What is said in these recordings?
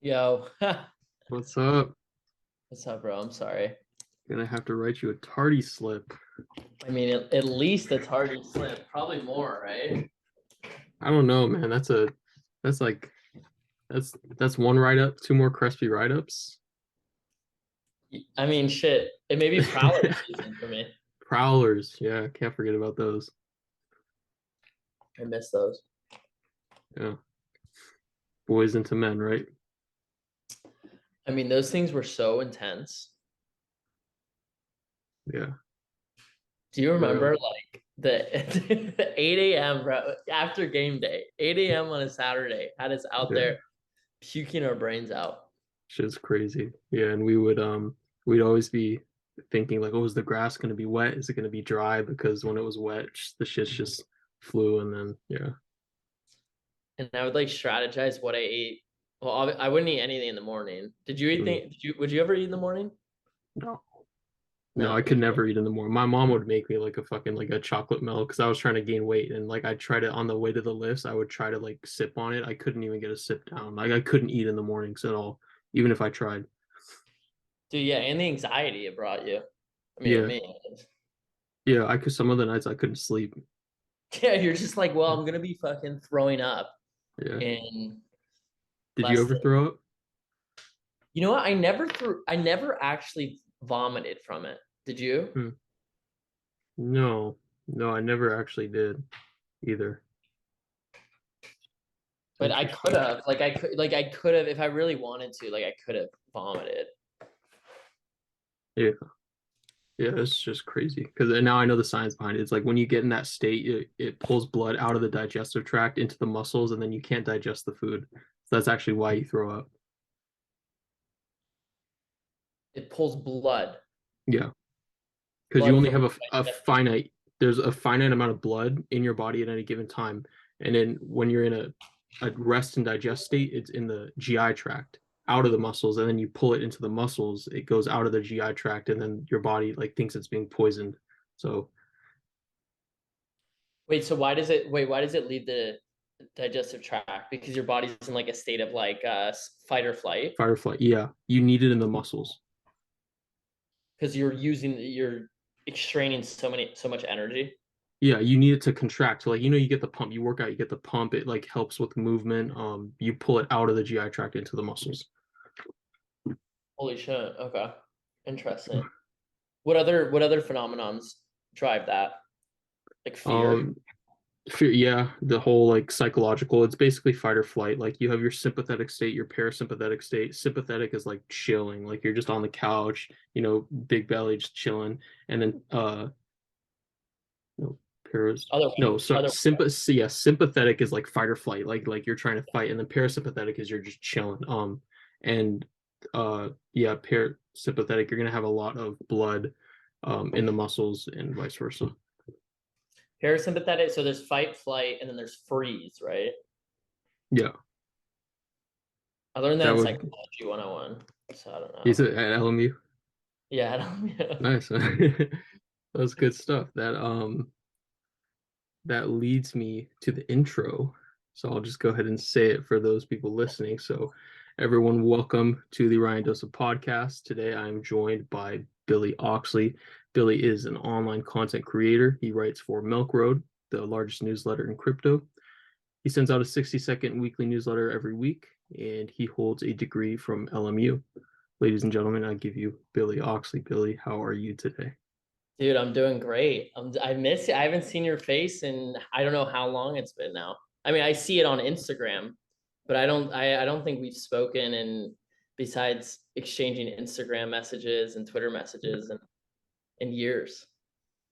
Yo, What's up? what's up, bro? I'm sorry. Gonna have to write you a tardy slip. I mean, at least it's hard to slip. Probably more, right? I don't know, man. That's like that's one write up, two more crispy write ups. I mean, shit. It may be Prowler season for me. Prowlers, yeah, can't forget about those. I miss those. Yeah, boys into men, right? I mean, those things were so intense. Yeah, Do you the remember like the 8 a.m., bro, after game day, 8 a.m. on a Saturday, had us out yeah, there puking our brains out. shit's crazy. Yeah, and we'd always be thinking like, oh, is the grass gonna be wet? Is it gonna be dry? Because when it was wet, the shit just flew, and then yeah, And I would like strategize what I ate. Well, I wouldn't eat anything in the morning. Did you eat mm, would you ever eat in the morning? no. No, I No, could never eat in the morning. My mom would make me like a fucking like a chocolate milk because I was trying to gain weight and like I'd try to on the way to the lifts, I would try to like sip on it. I couldn't even get a sip down. Like I couldn't eat in the mornings at all, even if I tried. dude, yeah, and the anxiety it brought you. I mean, Yeah, me. yeah. I could some of the nights I couldn't sleep. Yeah, you're just like, well, I'm gonna be fucking throwing up Yeah. in Did you less ever than. throw up? You know what? I never actually vomited from it. Did you? Hmm. No, no, I never actually did either. It's But I could interesting. have, I could have, if I really wanted to, like, I could have vomited. Yeah, yeah. It's just crazy because now I know the science behind it. It's like when you get in that state, it pulls blood out of the digestive tract into the muscles, and then you can't digest the food. So that's actually why you throw up. It pulls blood, Yeah, because you blood only from have your a digestive. finite, there's a finite amount of blood in your body at any given time. And then when you're in a rest and digest state, it's in the GI tract out of the muscles. And then you pull it into the muscles, it goes out of the GI tract, and then your body like thinks it's being poisoned. So Wait, so why does it leave the digestive tract? Because your body's in like a state of like fight or flight. fight or flight, yeah, you need it in the muscles. Because you're extraining so much energy. Yeah, you need it to contract. So like you get the pump, you work out, you get the pump, it like helps with movement. You pull it out of the GI tract into the muscles. Holy shit. Okay. Interesting. What other phenomenons drive that? Like fear? Um, fear, yeah, the whole like psychological, it's basically fight or flight. Like you have your sympathetic state, your parasympathetic state. Sympathetic is like chilling, like you're just on the couch, big belly, just chilling. And then no, paras Other no, sorry, other yeah, sympathetic is like fight or flight, like you're trying to fight, and then parasympathetic is you're just chilling. And yeah, parasympathetic, you're gonna have a lot of blood in the muscles and vice versa. parasympathetic. So there's fight, flight, and then there's freeze, right? Yeah, I learned that that in would psychology 101. So I don't is know. it at LMU. Yeah, I don't, yeah. Nice. That's good stuff. That leads me to the intro. So I'll just go ahead and say it for those people listening. So everyone, welcome to the Ryan Dosa podcast. Today I'm joined by Billy Oxley. Billy is an online content creator. He writes for Milk Road, the largest newsletter in crypto. He sends out a 60-second weekly newsletter every week, and he holds a degree from LMU. Ladies and gentlemen, I give you Billy Oxley. Billy, how are you today? Dude, I'm doing great. I miss you. I haven't seen your face in I don't know how long it's been now. I mean, I see it on Instagram, but I don't think we've spoken and besides exchanging Instagram messages and Twitter messages and in years.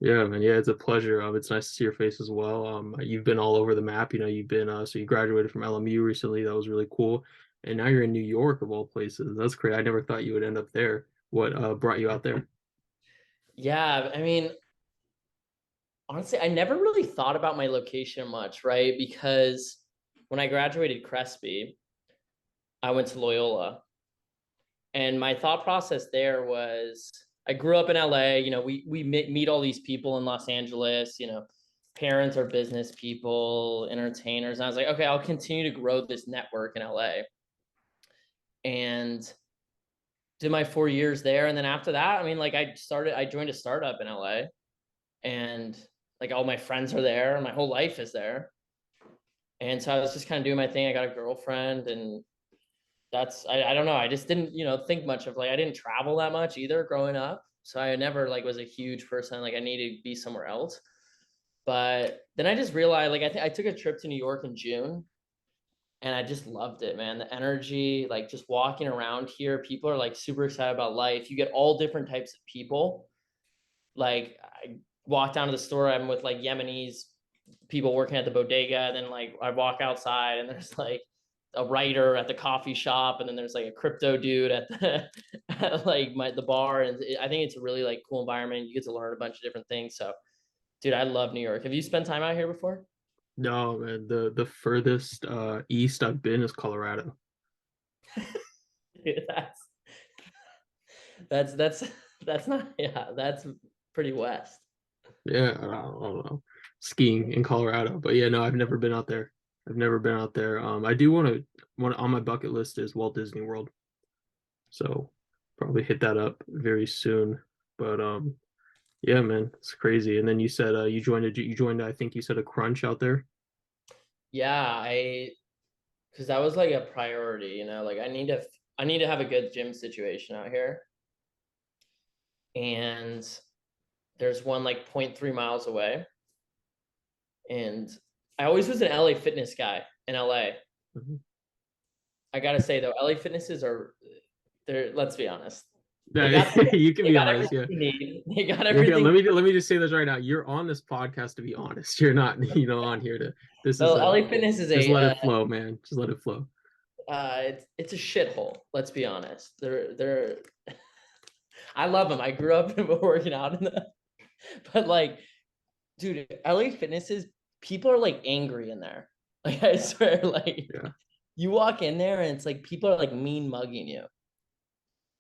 Yeah, man. Yeah, it's a pleasure. It's nice to see your face as well. You've been all over the map. You've been so you graduated from LMU recently. That was really cool. And now you're in New York of all places. That's great. I never thought you would end up there. What brought you out there? Yeah, I mean, honestly, I never really thought about my location much, right? Because when I graduated Crespi, I went to Loyola. And my thought process there was I grew up in LA, we meet all these people in Los Angeles, parents are business people, entertainers. And I was like, okay, I'll continue to grow this network in LA. and did my 4 years there. And then after that, I mean, like I joined a startup in LA, and like all my friends are there and my whole life is there. And so I was just kind of doing my thing. I got a girlfriend, and I don't know. I just didn't, think much of, like, I didn't travel that much either growing up. So I never like was a huge person. Like I needed to be somewhere else. But then I just realized, like, I took a trip to New York in June, and I just loved it, man. The energy, like just walking around here, people are like super excited about life. You get all different types of people. Like I walk down to the store, I'm with like Yemenis people working at the bodega, and then like I walk outside and there's like a writer at the coffee shop, and then there's like a crypto dude at the at like the bar. And I think it's a really like cool environment. You get to learn a bunch of different things. So dude, I love New York. Have you spent time out here before? No, man. The furthest east I've been is Colorado. Dude, that's that's not, yeah, that's pretty west. Yeah, I don't know. Skiing in Colorado. But yeah, no, I've never been out there. I've never been out there. I do want on my bucket list is Walt Disney World. So probably hit that up very soon. But yeah, man, it's crazy. And then you said you joined I think you said a crunch out there. Yeah, because that was like a priority, like I need to have a good gym situation out here. And there's one like 0.3 miles away. And I always was an LA fitness guy in LA. Mm-hmm. I gotta say though, LA fitnesses are they're, let's be honest. They Yeah, got you can they be got honest. everything Yeah. you need. They got Yeah, yeah. everything. Let me just say this right now. You're on this podcast to be honest. You're not, on here to. This is Well, a. LA fitness is Just a let it flow, man. Just let it flow. it's a shithole. Let's be honest. They're I love them. I grew up working out in them, but like, dude, LA fitnesses, people are like angry in there. Like I swear, like Yeah. you walk in there and it's like people are like mean mugging you.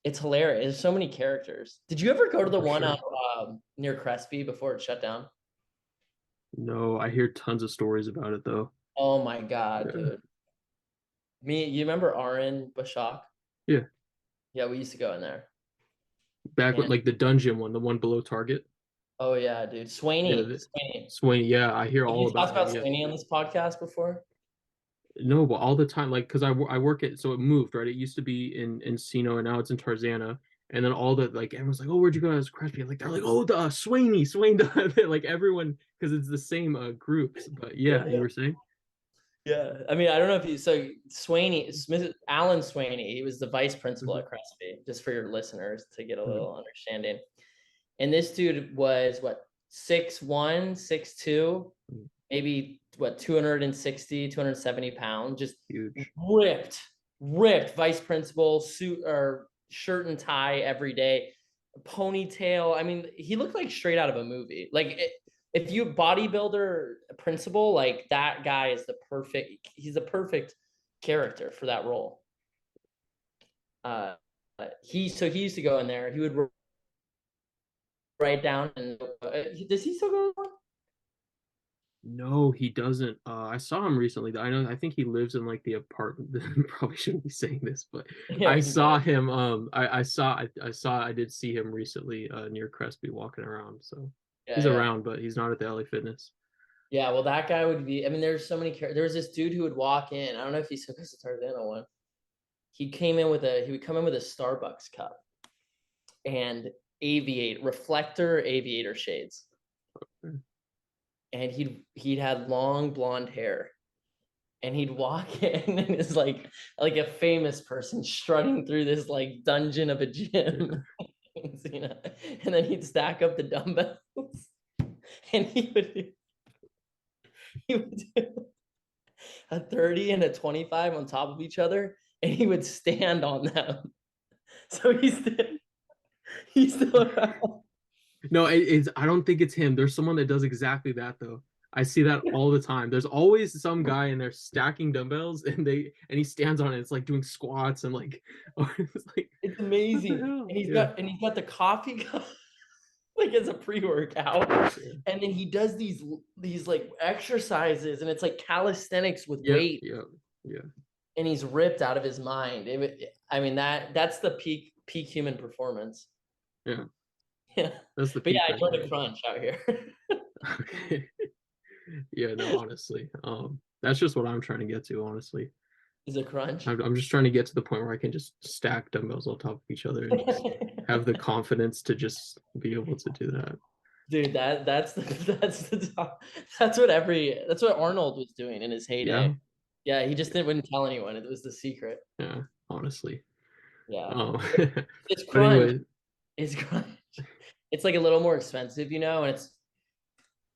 It's hilarious. There's so many characters. Did you ever go to the For one sure. out near Crespi before it shut down? No, I hear tons of stories about it though. Oh my God, Yeah. dude. You remember Arin Bashak? Yeah. Yeah, we used to go in there. Back with And like the dungeon one, the one below Target. oh yeah, dude. Yeah. Swaney. Swing. Yeah, I hear Have all you talked about him. about Yeah. Swaney on this podcast before? No, but all the time, like, because I work it, so it moved, right? It used to be in Encino, and now it's in Tarzana. And then all the like, everyone's like, "Oh, where'd you go?" As Crespi, like they're like, "Oh, the Swain," like everyone, because it's the same groups. But yeah, you Yeah. were saying, Yeah. I mean, I don't know if you, so Swaney, Smith, Alan Swaney, he was the vice principal hmm at Crespi, just for your listeners to get a hmm little understanding. And this dude was what, 6'1", 6'2", maybe what, 260, 270 pounds, just huge. ripped vice principal, suit or shirt and tie every day, ponytail. I mean, he looked like straight out of a movie. Like if you bodybuilder principal, like that guy is he's the perfect character for that role. He used to go in there. He would write down, and does he still go? No, he doesn't. I saw him recently. I think he lives in like the apartment. Probably shouldn't be saying this, but Yeah, I we can go. saw him. I did see him recently near Crespi walking around. So Yeah, he's yeah. around, but he's not at the LA Fitness. Yeah, well, that guy would be. I mean, there's so many characters. There was this dude who would walk in. I don't know if he still goes to Tarzana one. He would come in with a Starbucks cup and reflector aviator shades, and he'd had long blonde hair, and he'd walk in and is like a famous person strutting through this like dungeon of a gym, Yeah. and then he'd stack up the dumbbells, and he would do a 30 and a 25 on top of each other, and he would stand on them. So he's still around. No, it's. I don't think it's him. There's someone that does exactly that though. I see that all the time. There's always some guy in there stacking dumbbells, and he stands on it. It's like doing squats and like, it's like, It's what the amazing. hell? And he's Yeah. got the coffee cup like as a pre-workout. Yeah. And then he does these like exercises, and it's like calisthenics with Yeah. weight. Yeah. Yeah. and he's ripped out of his mind. I mean, that's the peak human performance. Yeah. Yeah. That's the But peak yeah, I right joined there. a crunch out here. Okay. Yeah, no, honestly. That's just what I'm trying to get to, honestly. Is a crunch. I'm just trying to get to the point where I can just stack dumbbells on top of each other and just have the confidence to just be able to do that. Dude, that's the top. That's what Arnold was doing in his Yeah. heyday. Yeah, he just wouldn't tell anyone. It was the secret. Yeah, honestly. Yeah. Um, It's but crunch. anyway, It's crunch. It's like a little more expensive, and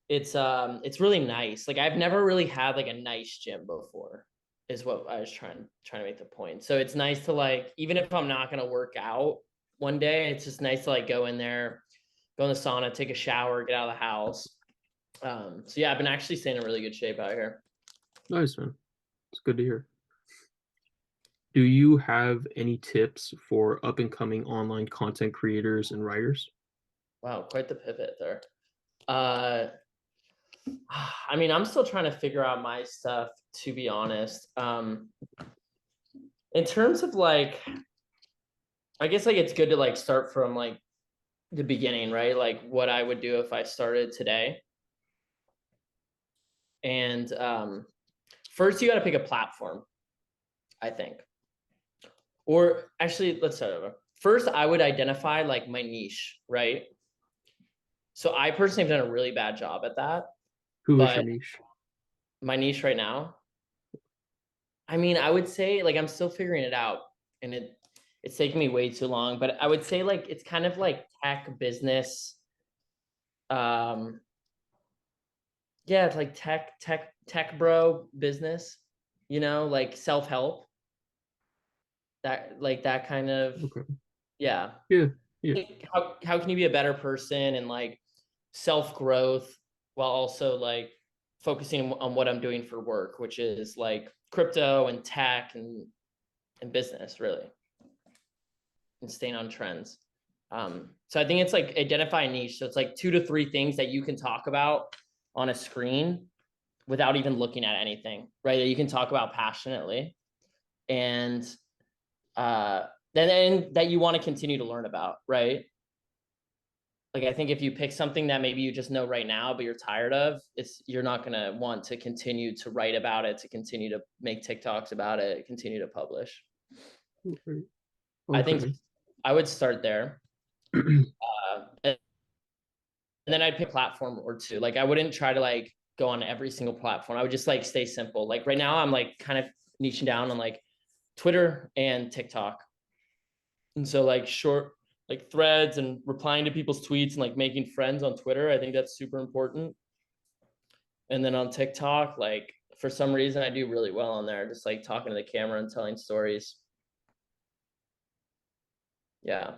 it's really nice. Like I've never really had like a nice gym before, is what I was trying to make the point. So it's nice to like, even if I'm not gonna work out one day, it's just nice to like go in there, go in the sauna, take a shower, get out of the house. So yeah, I've been actually staying in really good shape out here. nice, man. It's good to hear. Do you have any tips for up and coming online content creators and writers? Wow, quite the pivot there. Uh, I mean, I'm still trying to figure out my stuff, to be honest. In terms of like, I guess like it's good to like start from like the beginning, right? Like what I would do if I started today. And first, you got to pick a platform, I think. Or actually, let's start over. First, I would identify like my niche, right? So I personally have done a really bad job at that. Who is your But niche? my niche right now, I mean, I would say like I'm still figuring it out, and it's taking me way too long. But I would say like it's kind of like tech business. Um, yeah, it's like tech bro business, like self-help, that kind of, Okay. yeah. Yeah. Yeah. Like, how can you be a better person and like self-growth while also like focusing on what I'm doing for work, which is like crypto and tech and business, really, and staying on trends. So I think it's like identify a niche. So it's like 2 to 3 things that you can talk about on a screen without even looking at anything, right? That you can talk about passionately, and then that you want to continue to learn about, right? Like I think if you pick something that maybe you just know right now, but you're tired of, you're not gonna want to continue to write about it, to continue to make TikToks about it, continue to publish. Okay. I think Okay. I would start there, and then I'd pick a platform or two. Like I wouldn't try to like go on every single platform. I would just like stay simple. Like right now, I'm like kind of niching down on like Twitter and TikTok. And so like short like threads and replying to people's tweets and like making friends on Twitter, I think that's super important. And then on TikTok, like for some reason I do really well on there, just like talking to the camera and telling stories. Yeah.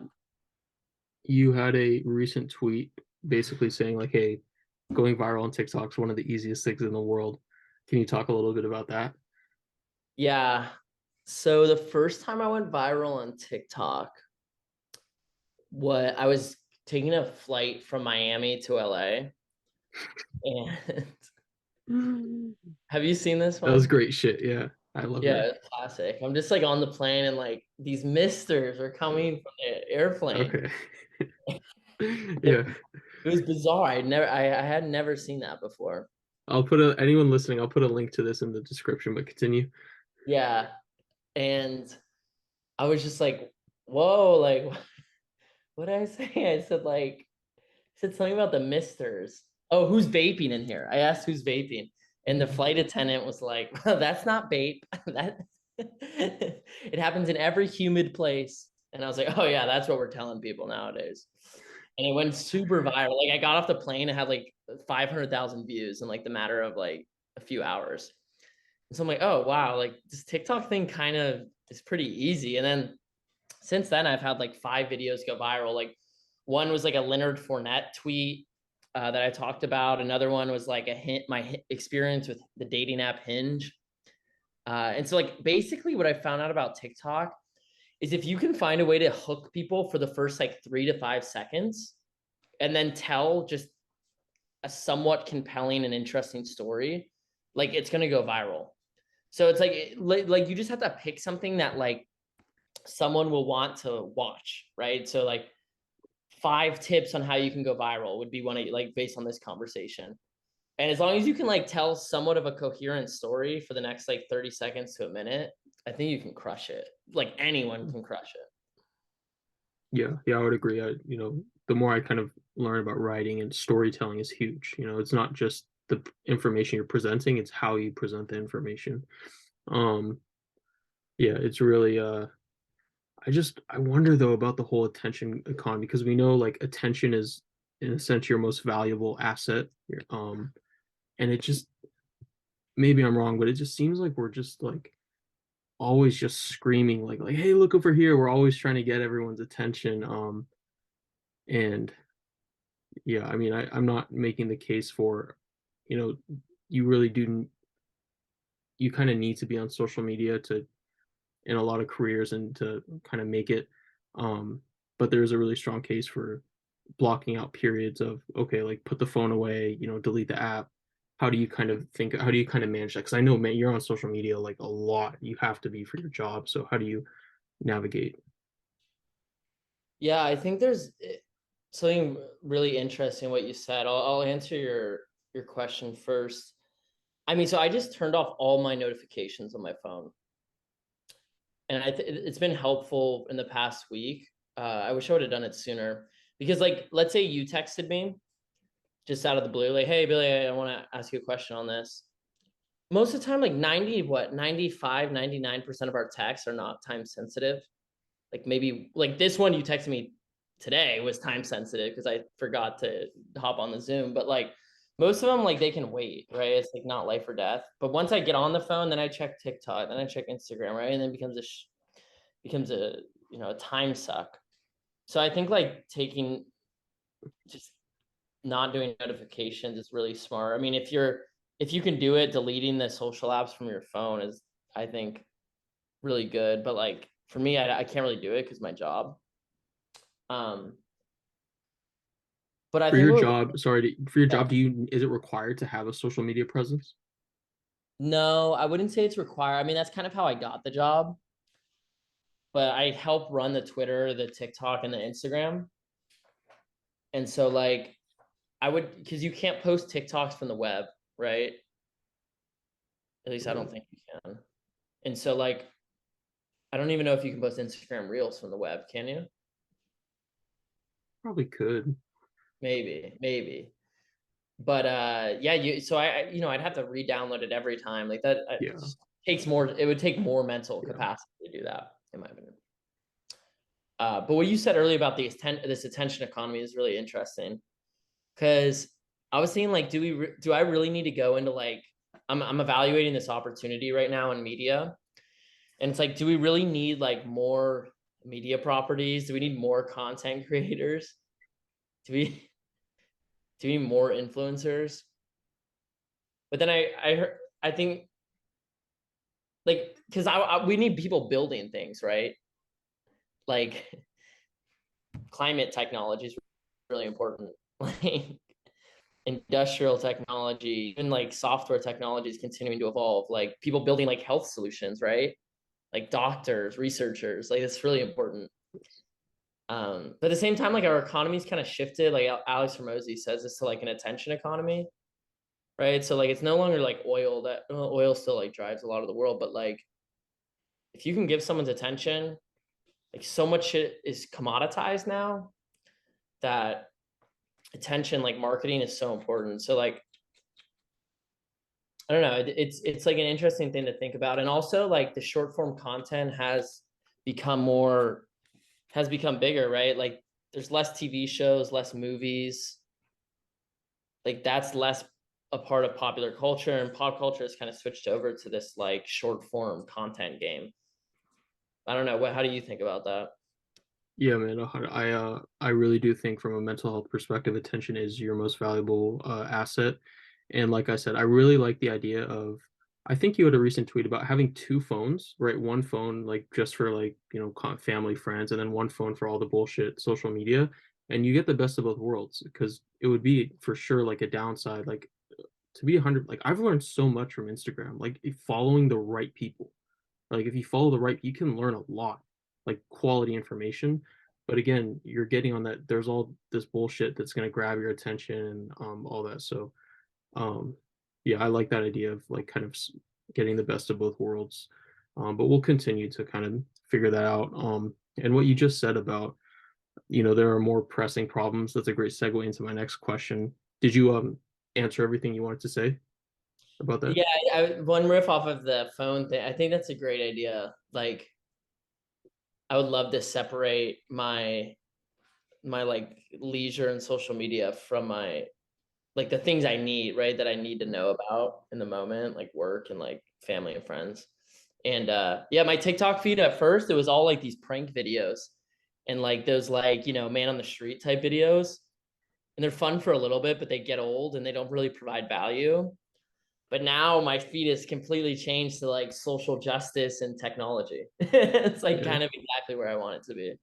You had a recent tweet basically saying like, hey, going viral on TikTok is one of the easiest things in the world. Can you talk a little bit about that? Yeah. So the first time I went viral on TikTok, I was taking a flight from Miami to LA. And have you seen this That was one? great shit. Yeah. I love Yeah, her. it's classic. I'm just like on the plane and like these misters are coming from the airplane. Okay. It, Yeah. it was bizarre. I had never seen that before. Anyone listening, I'll put a link to this in the description, but continue. Yeah. And I was just like, whoa, like what did I say? I said something about the misters. Oh, who's vaping in here? I asked who's vaping. And the flight attendant was like, that's not vape. That it happens in every humid place. And I was like, oh yeah, that's what we're telling people nowadays. And it went super viral. Like I got off the plane and had like 500,000 views in like the matter of like a few hours. And so I'm like, oh wow, like this TikTok thing kind of is pretty easy. And then since then, I've had like 5 videos go viral. Like one was like a Leonard Fournette tweet that I talked about. Another one was like my experience with the dating app Hinge. And so like basically what I found out about TikTok is if you can find a way to hook people for the first like 3 to 5 seconds and then tell just a somewhat compelling and interesting story, like it's going to go viral. So it's like you just have to pick something that like someone will want to watch, right? So like 5 tips on how you can go viral would be one of like based on this conversation. And as long as you can like tell somewhat of a coherent story for the next like 30 seconds to a minute, I think you can crush it. Like anyone can crush it. Yeah, I would agree. The more I kind of learn about writing, and storytelling is huge. It's not just the information you're presenting, it's how you present the information. Um, yeah, it's really I wonder though about the whole attention economy, because we know like attention is in a sense your most valuable asset. And it just, maybe I'm wrong, but it just seems like we're just like always just screaming like hey, look over here. We're always trying to get everyone's attention. And yeah, I mean, I'm not making the case for, you know, you really do, you kind of need to be on social media to, in a lot of careers, and to kind of make it. Um, but there's a really strong case for blocking out periods of, okay, like put the phone away, delete the app. How do you kind of manage that? Because I know, man, you're on social media like a lot. You have to be for your job. So how do you navigate? Yeah, I think there's something really interesting what you said. I'll answer your question first. I mean, so I just turned off all my notifications on my phone, and it's been helpful in the past week. I wish I would have done it sooner because, like, let's say you texted me just out of the blue, like, "Hey, Billy, I want to ask you a question on this." Most of the time, like 95, 99% of our texts are not time sensitive. Like maybe like this one you texted me today was time sensitive because I forgot to hop on the Zoom. But like most of them, like they can wait, right? It's like not life or death. But once I get on the phone, then I check TikTok, then I check Instagram, right? And then it becomes a a time suck. So I think like taking just not doing notifications is really smart. I mean, if you can do it, deleting the social apps from your phone is, I think, really good. But like for me, I can't really do it because my job. Um, but I For think your what job, sorry, for your yeah, job, is it required to have a social media presence? no, I wouldn't say it's required. I mean, that's kind of how I got the job. But I help run the Twitter, the TikTok, and the Instagram. And so like I would, because you can't post TikToks from the web, right? At least I don't think you can. And so like I don't even know if you can post Instagram Reels from the web, can you? Probably could. Maybe. But yeah, I'd have to re-download it every time. Like that Yeah. takes more, it would take more mental Yeah. capacity to do that, in my opinion. But what you said earlier about this attention economy is really interesting because I was thinking like, do I really need to go into like I'm evaluating this opportunity right now in media, and it's like, do we really need like more media properties? Do we need more content creators? Do we do we need more influencers? But then I think like because we need people building things, right? Like climate technology is really important. Like industrial technology, even like software technology is continuing to evolve. Like people building like health solutions, right? Like doctors, researchers, like it's really important. But at the same time, like our economy's kind of shifted. Like Alex Ramosi says, it's to like an attention economy, right? So like it's no longer like oil. That oil still like drives a lot of the world, but like if you can give someone's attention, like so much shit is commoditized now that attention, like marketing, is so important. So like I don't know. It's like an interesting thing to think about, and also like the short form content has become bigger, right? Like there's less TV shows, less movies. Like that's less a part of popular culture, and pop culture has kind of switched over to this like short form content game. I don't know. How do you think about that? Yeah, man. I really do think from a mental health perspective, attention is your most valuable asset. And like I said, I really like the idea of, I think you had a recent tweet about having two phones, right? One phone like just for like, family, friends, and then one phone for all the bullshit social media. And you get the best of both worlds, because it would be for sure like a downside. Like to be 100, like I've learned so much from Instagram, like following the right people. Like if you follow the right, you can learn a lot, like quality information. But again, you're getting on that. There's all this bullshit that's going to grab your attention and all that. So um, yeah, I like that idea of like kind of getting the best of both worlds. But we'll continue to kind of figure that out. And what you just said about, there are more pressing problems. That's a great segue into my next question. Did you answer everything you wanted to say about that? Yeah, one riff off of the phone thing. I think that's a great idea. Like, I would love to separate my like leisure and social media from my like the things I need, right? That I need to know about in the moment, like work and like family and friends. And yeah, my TikTok feed at first, it was all like these prank videos and like those like, man on the street type videos. And they're fun for a little bit, but they get old and they don't really provide value. But now my feed is completely changed to like social justice and technology. It's like Yeah, kind of exactly where I want it to be.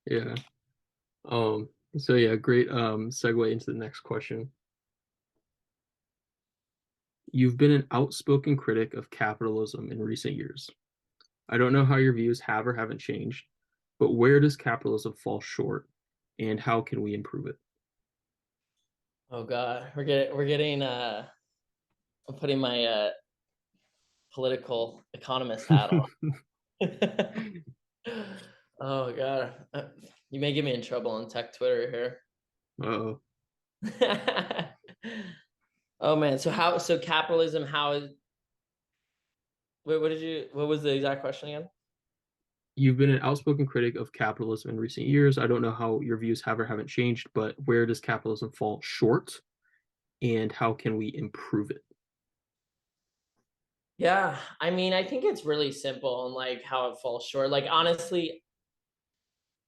yeah. So yeah, great segue into the next question. You've been an outspoken critic of capitalism in recent years. I don't know how your views have or haven't changed, but where does capitalism fall short and how can we improve it? Oh God, we're getting I'm putting my political economist hat on. Oh God, you may get me in trouble on tech Twitter here. Uh, Oh man, so capitalism, how is wait, what was the exact question again? you've been an outspoken critic of capitalism in recent years. I don't know how your views have or haven't changed, but where does capitalism fall short and how can we improve it? Yeah, I mean, I think it's really simple and like how it falls short. Like honestly,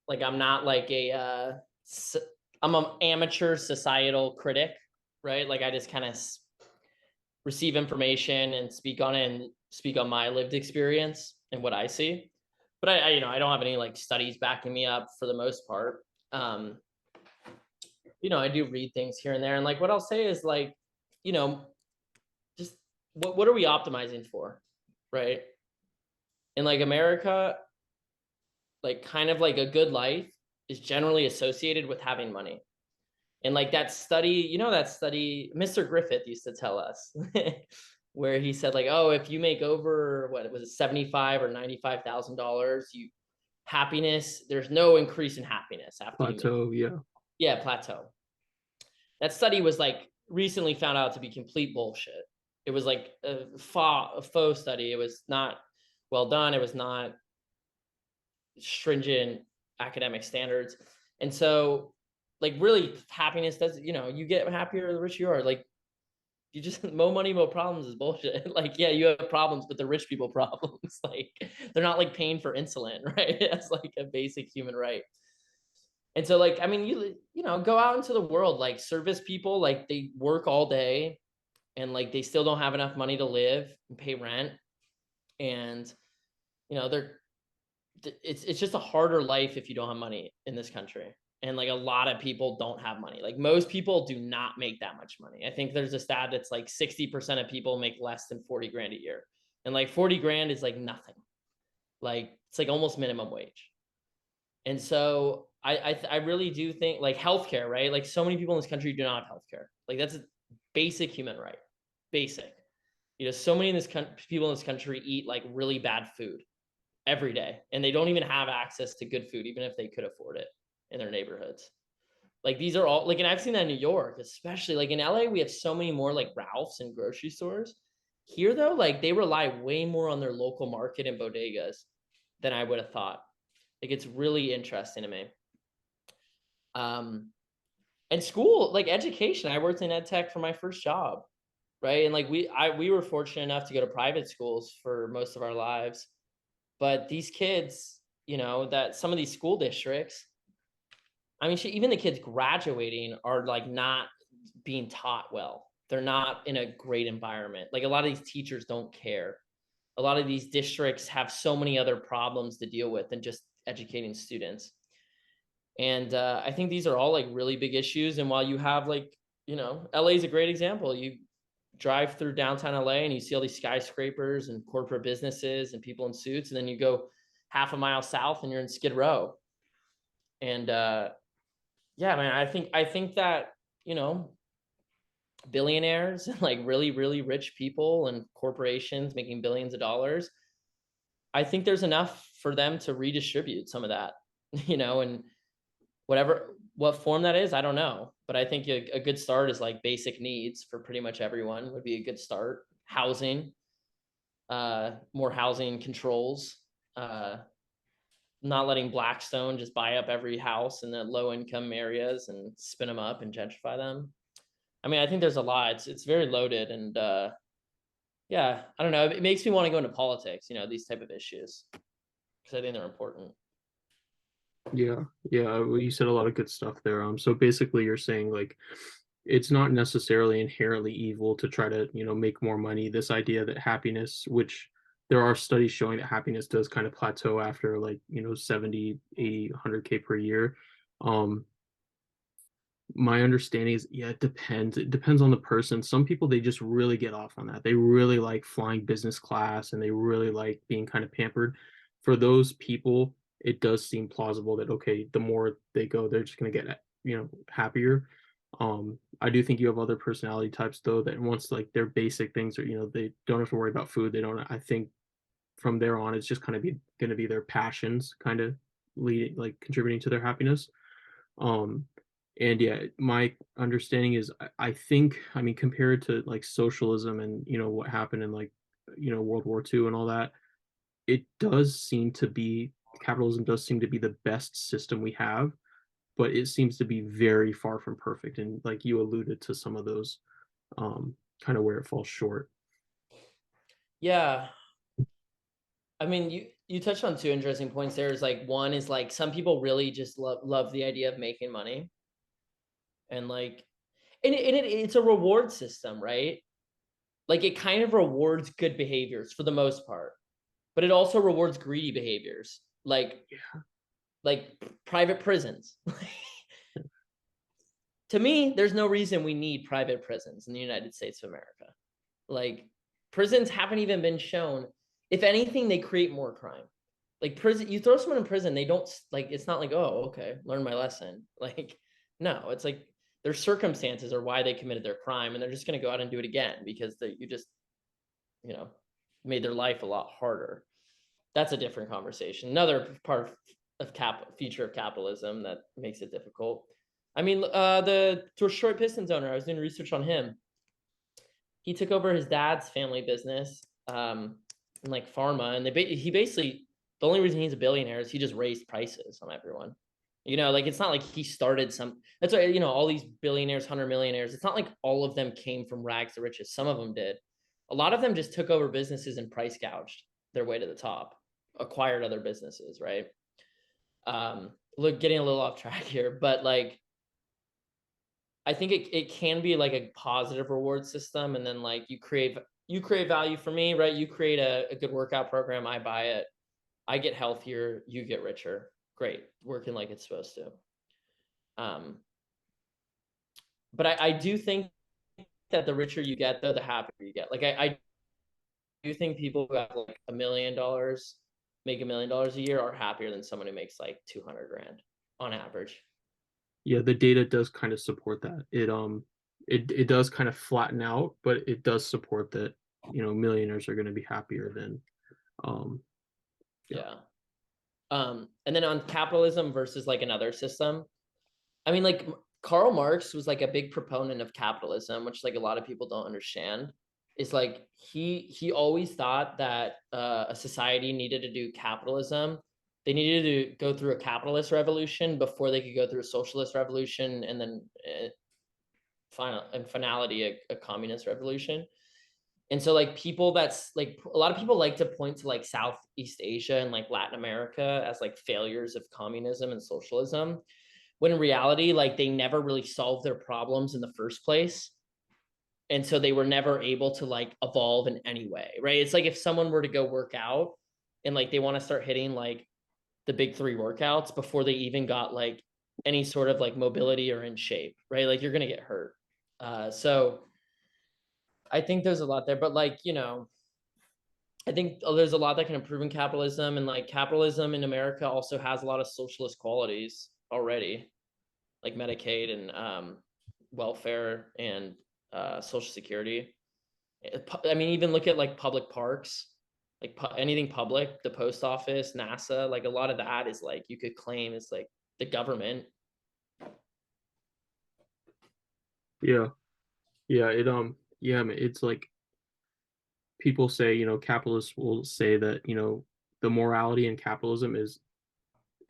like I'm not like I'm an amateur societal critic, right? Like I just kind of receive information and speak on it and speak on my lived experience and what I see. But I don't have any like studies backing me up for the most part. Um, I do read things here and there, and like what I'll say is like, you know, just what are we optimizing for, right? In like America, like kind of like a good life is generally associated with having money. And like that study Mr. Griffith used to tell us where he said like, oh, if you make over what was it, 75 or $95,000, you happiness, there's no increase in happiness after you make Plateau, yeah. plateau. That study was like recently found out to be complete bullshit. It was like a faux study. It was not well done. It was not stringent academic standards. And so like really happiness does, you get happier the richer you are. Like you just more money, more problems is bullshit. Like, yeah, you have problems, but the rich people problems. Like they're not like paying for insulin, right? That's like a basic human right. And so like, I mean, go out into the world, like service people, like they work all day and like they still don't have enough money to live and pay rent. And they're it's just a harder life if you don't have money in this country. And like a lot of people don't have money. Like most people do not make that much money. I think there's a stat that's like 60% of people make less than 40 grand a year. And like 40 grand is like nothing. Like it's like almost minimum wage. And so I really do think like healthcare, right? Like so many people in this country do not have healthcare. Like that's a basic human right. Basic. So many in this people in this country eat like really bad food every day and they don't even have access to good food even if they could afford it in their neighborhoods. Like these are all like, and I've seen that in New York, especially like in LA we have so many more like Ralphs and grocery stores. Here though, like they rely way more on their local market and bodegas than I would have thought. Like it's really interesting to me. And school, like education, I worked in ed tech for my first job, right? And like we were fortunate enough to go to private schools for most of our lives. But these kids, that some of these school districts, I mean, even the kids graduating are like not being taught well. They're not in a great environment. Like a lot of these teachers don't care. A lot of these districts have so many other problems to deal with than just educating students. And I think these are all like really big issues. And while you have like LA is a great example. You drive through downtown LA and you see all these skyscrapers and corporate businesses and people in suits, and then you go half a mile south and you're in Skid Row. And yeah, man, I think that, billionaires and like really, really rich people and corporations making billions of dollars, I think there's enough for them to redistribute some of that, and what form that is, I don't know. But I think a good start is like basic needs for pretty much everyone would be a good start. Housing, more housing controls, not letting Blackstone just buy up every house in the low income areas and spin them up and gentrify them. I mean, I think there's a lot. It's very loaded, and yeah, I don't know. It makes me want to go into politics, these type of issues, because I think they're important. Yeah, yeah. Well, you said a lot of good stuff there. So basically, you're saying like it's not necessarily inherently evil to try to, make more money. This idea that happiness, which there are studies showing that happiness does kind of plateau after like, 70, 80, 100K per year. Um, my understanding is, yeah, it depends. It depends on the person. Some people, they just really get off on that. They really like flying business class and they really like being kind of pampered. For those people, it does seem plausible that, okay, the more they go, they're just going to get, happier. I do think you have other personality types though, that once like their basic things are, they don't have to worry about food. They don't, I think from there on, it's just kind of going to be their passions kind of leading, like contributing to their happiness. Um, and yeah, my understanding is I think, I mean, compared to like socialism and, what happened in like, World War II and all that, it does seem to be, capitalism does seem to be the best system we have, but it seems to be very far from perfect. And like you alluded to some of those, kind of where it falls short. Yeah. I mean, you touched on two interesting points there. Is like, one is like some people really just love the idea of making money, and like, it's a reward system, right? Like it kind of rewards good behaviors for the most part, but it also rewards greedy behaviors, like private prisons. To me, there's no reason we need private prisons in the United States of America. Like prisons haven't even been shown. If anything, they create more crime. Like prison, you throw someone in prison, they don't like. It's not like, oh, okay, learn my lesson. Like, no, it's like their circumstances are why they committed their crime, and they're just going to go out and do it again because you just, you know, made their life a lot harder. That's a different conversation. Another part of feature of capitalism that makes it difficult. I mean, the Detroit Pistons owner, I was doing research on him. He took over his dad's family business, in like pharma, and he basically, the only reason he's a billionaire is he just raised prices on everyone. Like it's not like he started some. That's why all these billionaires, 100 millionaires. It's not like all of them came from rags to riches. Some of them did. A lot of them just took over businesses and price gouged their way to the top, acquired other businesses, right? Look, getting a little off track here, but like I think it can be like a positive reward system, and then like you create value for me, right? You create a good workout program, I buy it, I get healthier, you get richer. Great, working like it's supposed to. But I do think that the richer you get, though, the happier you get. Like I do think people who have like $1 million, make $1 million a year, are happier than someone who makes like 200 grand on average. Yeah, the data does kind of support that. It does kind of flatten out, but it does support that, millionaires are going to be happier than yeah. Yeah. And then on capitalism versus like another system, I mean, like Karl Marx was like a big proponent of capitalism, which like a lot of people don't understand. Is like he always thought that a society needed to do capitalism. They needed to go through a capitalist revolution before they could go through a socialist revolution, and then finality a communist revolution. And so like people, that's like a lot of people like to point to like Southeast Asia and like Latin America as like failures of communism and socialism, when in reality, like they never really solved their problems in the first place. And so they were never able to like evolve in any way, right? It's like if someone were to go work out and like they want to start hitting like the big three workouts before they even got like any sort of like mobility or in shape, right? Like you're going to get hurt. So I think there's a lot there, but like, I think there's a lot that can improve in capitalism, and like capitalism in America also has a lot of socialist qualities already, like Medicaid and welfare and Social Security. I mean, even look at like public parks, like anything public, the post office, NASA, like a lot of that is like you could claim is like the government. Yeah. Yeah. Yeah, man, it's like people say, capitalists will say that, the morality in capitalism is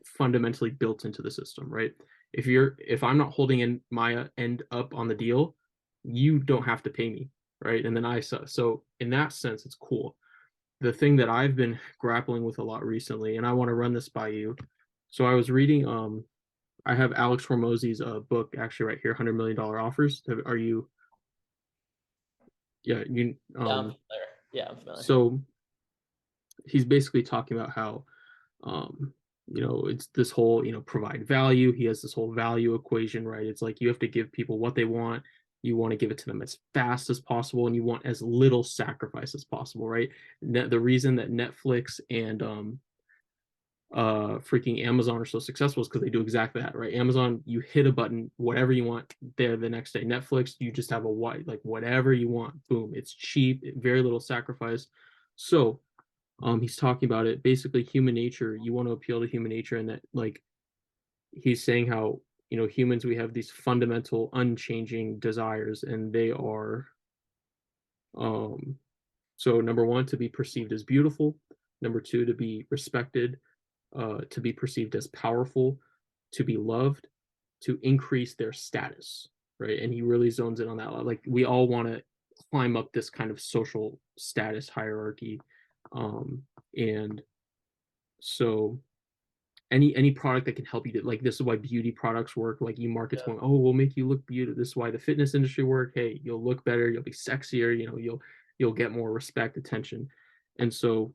fundamentally built into the system, right? If I'm not holding in my end up on the deal, you don't have to pay me, right? And then so in that sense, it's cool. The thing that I've been grappling with a lot recently, and I want to run this by you. So I was reading, I have Alex Hormozy's book actually right here, $100 million offers. Are you? Yeah, you. Yeah, I'm familiar. Yeah, I'm familiar. So he's basically talking about how um it's this whole provide value. He has this whole value equation, right? It's like you have to give people what they want, you want to give it to them as fast as possible, and you want as little sacrifice as possible, right? The reason that Netflix and freaking Amazon are so successful is because they do exactly that, right? Amazon, you hit a button, whatever you want there the next day. Netflix, you just have a white, like whatever you want, boom, it's cheap, very little sacrifice. So he's talking about it basically human nature. You want to appeal to human nature, and that like he's saying how humans, we have these fundamental unchanging desires, and they are um so number one, to be perceived as beautiful, number two, to be respected, to be perceived as powerful, to be loved, to increase their status, right? And he really zones in on that. Like we all want to climb up this kind of social status hierarchy, and so any product that can help you to, like, this is why beauty products work. Like markets Yeah. going, oh, we'll make you look beautiful. This is why the fitness industry work. Hey, you'll look better, you'll be sexier, you'll get more respect, attention. And so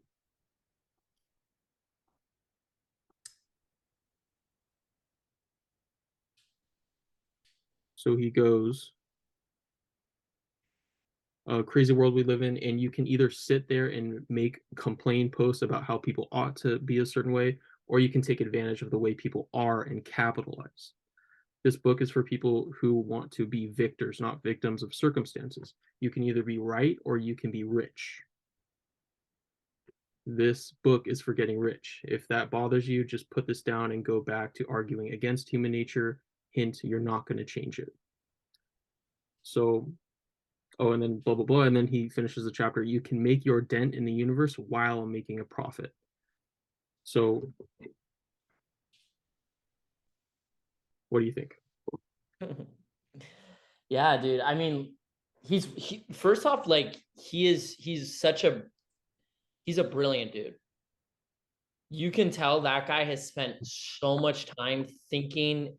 he goes, crazy world we live in, and you can either sit there and make complain posts about how people ought to be a certain way, or you can take advantage of the way people are and capitalize. This book is for people who want to be victors, not victims of circumstances. You can either be right or you can be rich. This book is for getting rich. If that bothers you, just put this down and go back to arguing against human nature. Hint, you're not going to change it. So, oh, and then blah, blah, blah. And then he finishes the chapter. You can make your dent in the universe while making a profit. So, what do you think? Yeah, dude. I mean, he first off, like he's a brilliant dude. You can tell that guy has spent so much time thinking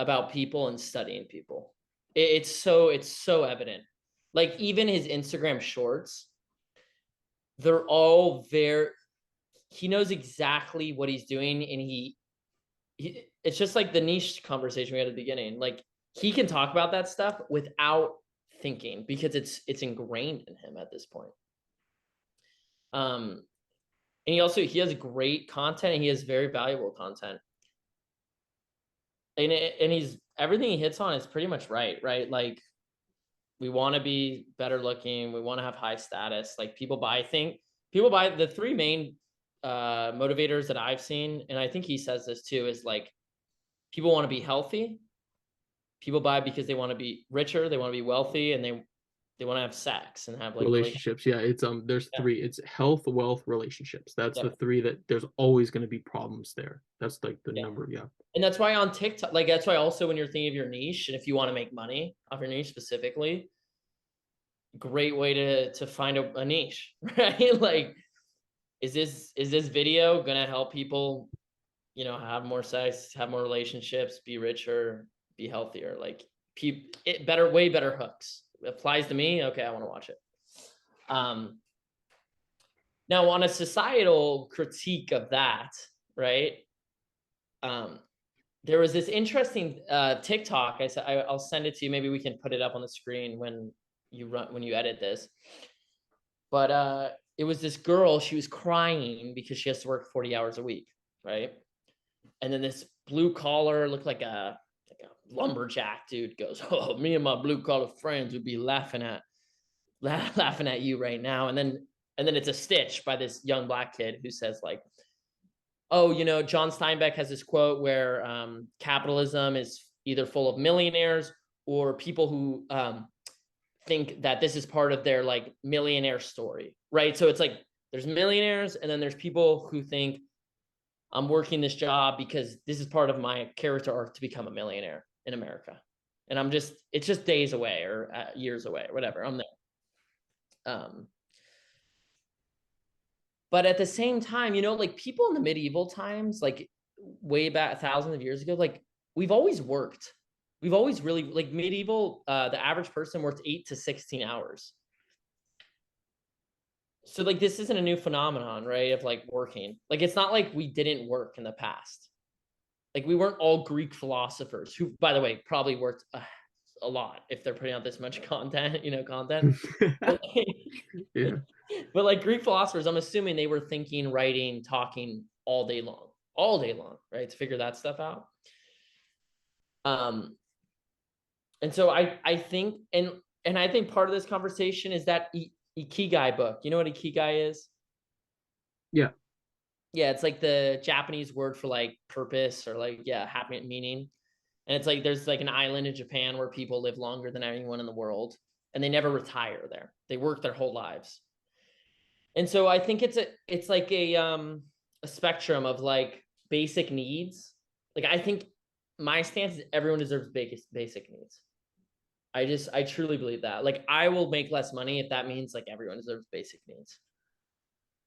about people and studying people. It's so evident. Like even his Instagram shorts, they're all very, he knows exactly what he's doing, and it's just like the niche conversation we had at the beginning. Like he can talk about that stuff without thinking because it's ingrained in him at this point. Um, and he has great content, and he has very valuable content. And he's everything he hits on is pretty much right? Like we want to be better looking, we want to have high status. Like people buy the three main motivators that I've seen, and I think he says this too, is like people want to be healthy, people buy because they want to be richer, they want to be wealthy, and they want to have sex and have like Relationships. Yeah, it's there's yeah, three. It's health, wealth, relationships. That's the yeah, three that there's always going to be problems there. That's like the yeah. number. Yeah. And that's why on TikTok, like that's why also when you're thinking of your niche, and if you want to make money off your niche specifically, great way to find a niche, right? Like, is this video gonna help people, have more sex, have more relationships, be richer, be healthier? Like, way better hooks. Applies to me. Okay, I want to watch it. Now on a societal critique of that, right? Um, there was this interesting TikTok. I'll send it to you. Maybe we can put it up on the screen when you edit this. But it was this girl. She was crying because she has to work 40 hours a week, right? And then this blue collar looked like a lumberjack dude goes, "Oh, me and my blue collar friends would be laughing at you right now." And then it's a stitch by this young black kid who says like, "Oh, John Steinbeck has this quote where capitalism is either full of millionaires or people who think that this is part of their like millionaire story," right? So it's like there's millionaires and then there's people who think I'm working this job because this is part of my character arc to become a millionaire in America. And it's just days away or years away or whatever. I'm there. But at the same time, like people in the medieval times, like way back thousands of years ago, like we've always worked. We've always really like medieval, the average person worked 8 to 16 hours. So like this isn't a new phenomenon, right? Of like working. Like it's not like we didn't work in the past. Like we weren't all Greek philosophers who, by the way, probably worked a lot if they're putting out this much content, But like, Yeah. but like Greek philosophers, I'm assuming they were thinking, writing, talking all day long, right? To figure that stuff out. And so I think, and I think part of this conversation is that Ikigai book. You know what Ikigai is? Yeah. Yeah, it's like the Japanese word for like purpose or like, yeah, happy meaning. And it's like there's like an island in Japan where people live longer than anyone in the world and they never retire there. They work their whole lives. And so I think it's like a spectrum of like basic needs. Like I think my stance is everyone deserves basic needs. I truly believe that. Like I will make less money if that means like everyone deserves basic needs.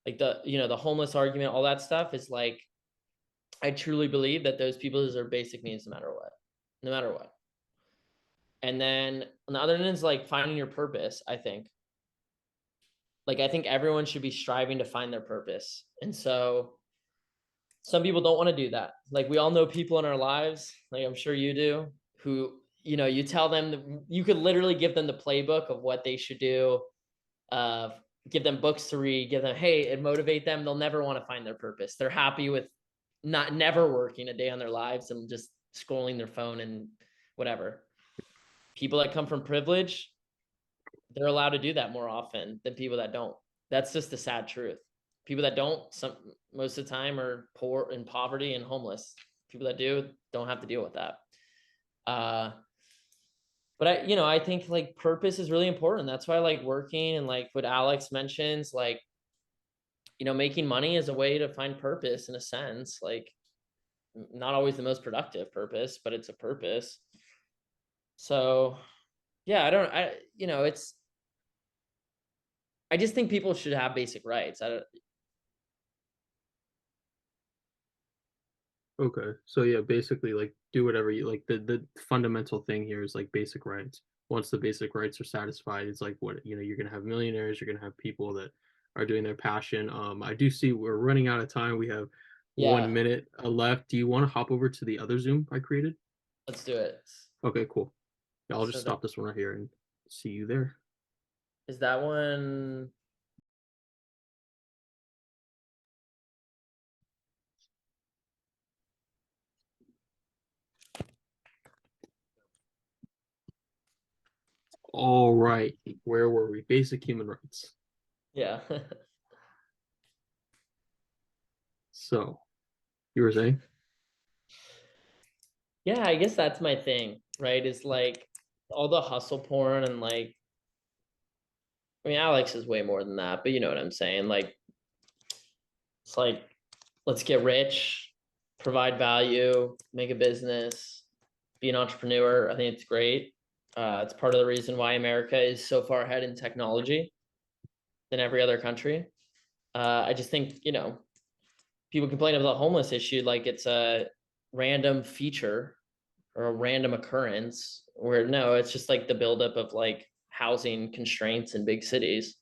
Like the homeless argument, all that stuff is like, I truly believe that those people deserve basic needs no matter what. No matter what. And then on the other end is like finding your purpose, I think. Like I think everyone should be striving to find their purpose. And so some people don't want to do that. Like we all know people in our lives, like I'm sure you do, who, you tell them you could literally give them the playbook of what they should do, give them books to read, give them, hey, and motivate them. They'll never want to find their purpose. They're happy with never working a day on their lives and just scrolling their phone and whatever. People that come from privilege, they're allowed to do that more often than people that don't. That's just the sad truth. People that don't, most of the time are poor in poverty and homeless. People that do don't have to deal with that. But I think like purpose is really important. That's why I like working, and like what Alex mentions, like, making money is a way to find purpose in a sense, like not always the most productive purpose, but it's a purpose. So yeah, I just think people should have basic rights. Okay. So yeah, basically like do whatever you like. The fundamental thing here is like basic rights. Once the basic rights are satisfied, it's like what you're gonna have millionaires, you're gonna have people that are doing their passion. I do see we're running out of time. We have Yeah, 1 minute left. Do you want to hop over to the other Zoom I created? let's do it. Okay, cool. Yeah, I'll just So stop this one right here and see you there. is that one? All right. Where were we? Basic human rights. Yeah. So you were saying? Yeah, I guess that's my thing, right? Is like all the hustle porn and like, I mean, Alex is way more than that, but you know what I'm saying? Like, it's like, let's get rich, provide value, make a business, be an entrepreneur. I think it's great. It's part of the reason why America is so far ahead in technology than every other country. I just think, people complain about the homeless issue like it's a random feature or a random occurrence, where no, it's just like the buildup of like housing constraints in big cities.